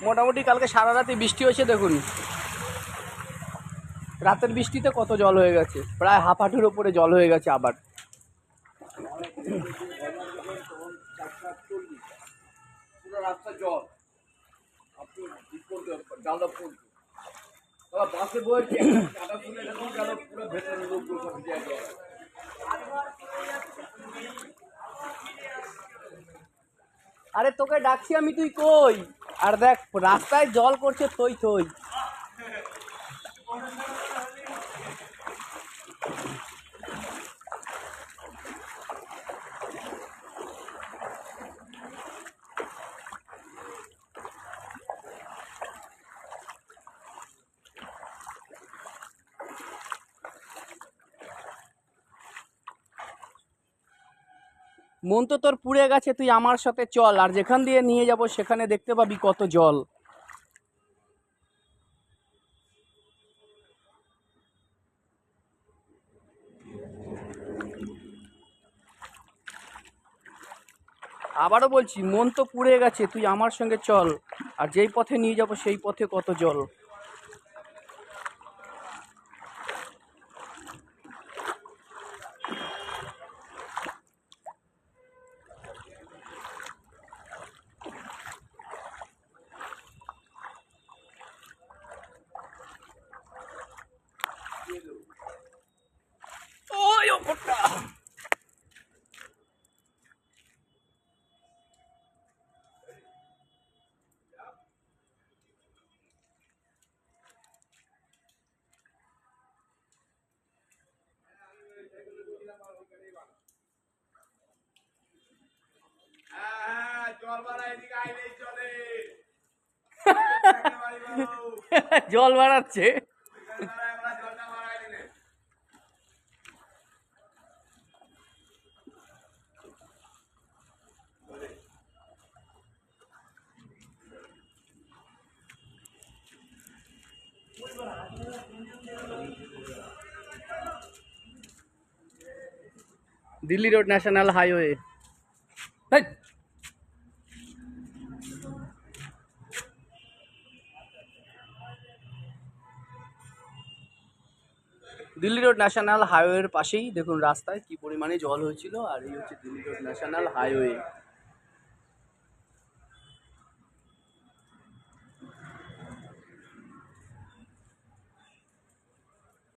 মোটামুটি কালকে সারা রাতে বৃষ্টি হয়েছে, দেখুন রাতের বৃষ্টিতে কত জল হয়ে গেছে, প্রায় হাফ হাঁটুর ওপরে জল হয়ে গেছে আবার। পুরো রাস্তা জল, বাসে বইছে পুরো ভেতরে লোক জল। আরে তোকে ডাকছি আমি, তুই কই? আর দেখ রাস্তায় জল করছে থই থই। মন তো তোর পুড়ে গেছে, তুই আমার সাথে চল, আর যেখান দিয়ে নিয়ে যাব সেখানে দেখতে পাবি কত জল। আবারও বলছি, মন তো পুড়ে গেছে, তুই আমার সঙ্গে চল, আর যেই পথে নিয়ে যাব সেই পথে কত জল। ওই ওপরটা জল বাড়াচ্ছে। Delhi road national highway. Delhi road national হাইওয়ের পাশেই দেখুন রাস্তায় কি পরিমাণে জল হয়েছিল, আর এই হচ্ছে দিল্লি রোড ন্যাশনাল হাইওয়ে।